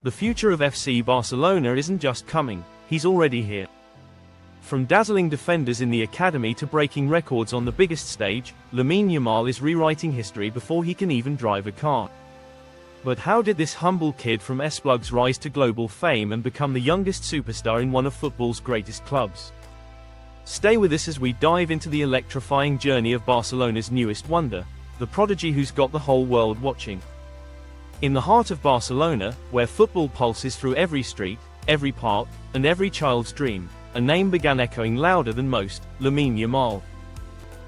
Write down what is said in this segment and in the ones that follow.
The future of FC Barcelona isn't just coming, he's already here. From dazzling defenders in the academy to breaking records on the biggest stage, Lamine Yamal is rewriting history before he can even drive a car. But how did this humble kid from Esplugs rise to global fame and become the youngest superstar in one of football's greatest clubs? Stay with us as we dive into the electrifying journey of Barcelona's newest wonder, the prodigy who's got the whole world watching. In the heart of Barcelona, where football pulses through every street, every park, and every child's dream, a name began echoing louder than most: Lamine Yamal.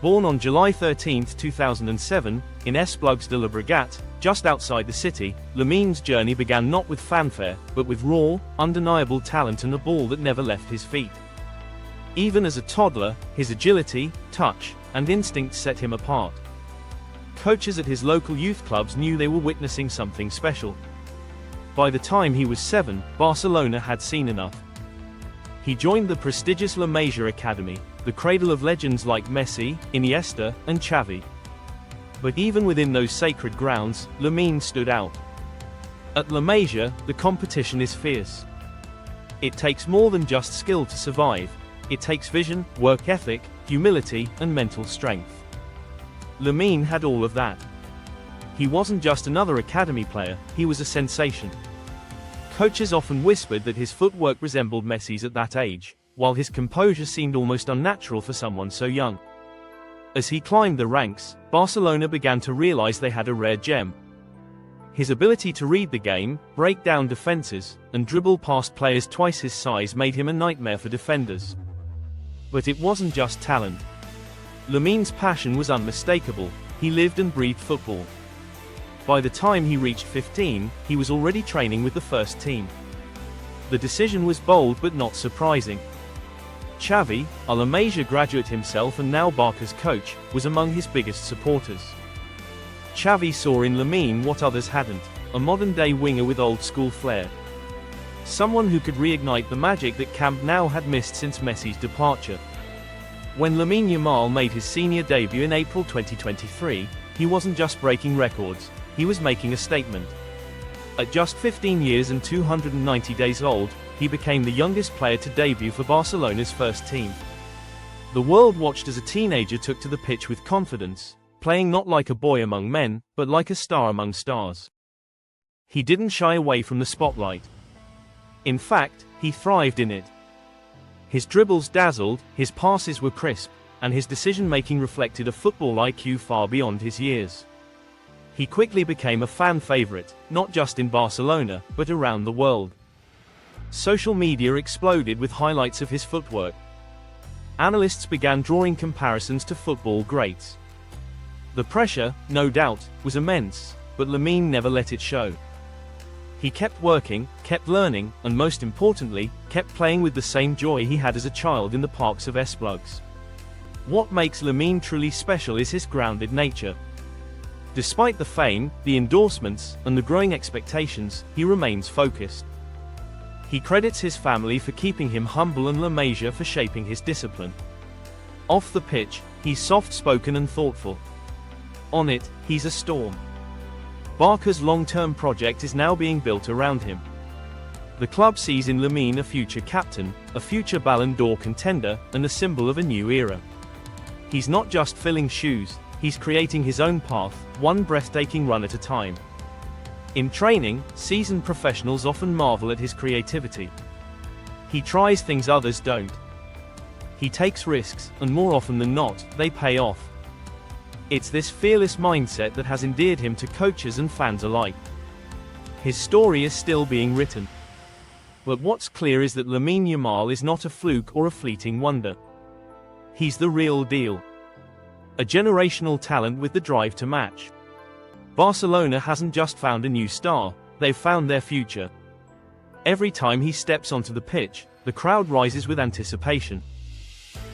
Born on July 13, 2007, in Esplugs de Llobregat, just outside the city, Lamine's journey began not with fanfare, but with raw, undeniable talent and a ball that never left his feet. Even as a toddler, his agility, touch, and instinct set him apart. Coaches at his local youth clubs knew they were witnessing something special. By the time he was 7, Barcelona had seen enough. He joined the prestigious La Masia Academy, the cradle of legends like Messi, Iniesta, and Xavi. But even within those sacred grounds, Lamine stood out. At La Masia, the competition is fierce. It takes more than just skill to survive. It takes vision, work ethic, humility, and mental strength. Lamine had all of that. He wasn't just another academy player, he was a sensation. Coaches often whispered that his footwork resembled Messi's at that age, while his composure seemed almost unnatural for someone so young. As he climbed the ranks, Barcelona began to realize they had a rare gem. His ability to read the game, break down defenses, and dribble past players twice his size made him a nightmare for defenders. But it wasn't just talent. Lamine's passion was unmistakable. He lived and breathed football. By the time he reached 15, he was already training with the first team. The decision was bold but not surprising. Xavi, a La Masia graduate himself and now Barca's coach, was among his biggest supporters. Xavi saw in Lamine what others hadn't: a modern-day winger with old-school flair. Someone who could reignite the magic that Camp Nou had missed since Messi's departure. When Lamine Yamal made his senior debut in April 2023, he wasn't just breaking records, he was making a statement. At just 15 years and 290 days old, he became the youngest player to debut for Barcelona's first team. The world watched as a teenager took to the pitch with confidence, playing not like a boy among men, but like a star among stars. He didn't shy away from the spotlight. In fact, he thrived in it. His dribbles dazzled, his passes were crisp, and his decision-making reflected a football IQ far beyond his years. He quickly became a fan favorite, not just in Barcelona, but around the world. Social media exploded with highlights of his footwork. Analysts began drawing comparisons to football greats. The pressure, no doubt, was immense, but Lamine never let it show. He kept working, kept learning, and most importantly, kept playing with the same joy he had as a child in the parks of Esplugs. What makes Lamine truly special is his grounded nature. Despite the fame, the endorsements, and the growing expectations, he remains focused. He credits his family for keeping him humble and La Masia for shaping his discipline. Off the pitch, he's soft-spoken and thoughtful. On it, he's a storm. Barca's long-term project is now being built around him. The club sees in Lamine a future captain, a future Ballon d'Or contender, and a symbol of a new era. He's not just filling shoes, he's creating his own path, one breathtaking run at a time. In training, seasoned professionals often marvel at his creativity. He tries things others don't. He takes risks, and more often than not, they pay off. It's this fearless mindset that has endeared him to coaches and fans alike. His story is still being written. But what's clear is that Lamine Yamal is not a fluke or a fleeting wonder. He's the real deal. A generational talent with the drive to match. Barcelona hasn't just found a new star, they've found their future. Every time he steps onto the pitch, the crowd rises with anticipation.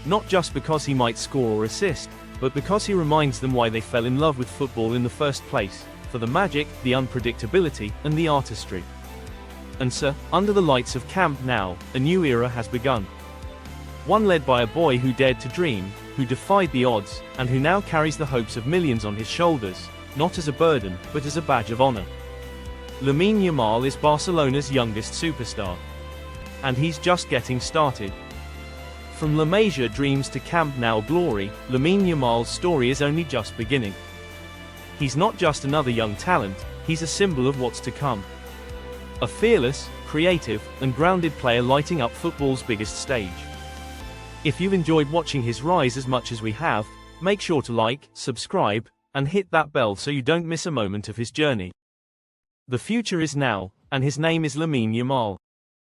Not just because he might score or assist, but because he reminds them why they fell in love with football in the first place, for the magic, the unpredictability, and the artistry. And so, under the lights of Camp Nou, a new era has begun. One led by a boy who dared to dream, who defied the odds, and who now carries the hopes of millions on his shoulders, not as a burden, but as a badge of honor. Lamine Yamal is Barcelona's youngest superstar. And he's just getting started. From La Masia dreams to Camp Nou glory, Lamine Yamal's story is only just beginning. He's not just another young talent, he's a symbol of what's to come. A fearless, creative, and grounded player lighting up football's biggest stage. If you've enjoyed watching his rise as much as we have, make sure to like, subscribe, and hit that bell so you don't miss a moment of his journey. The future is now, and his name is Lamine Yamal.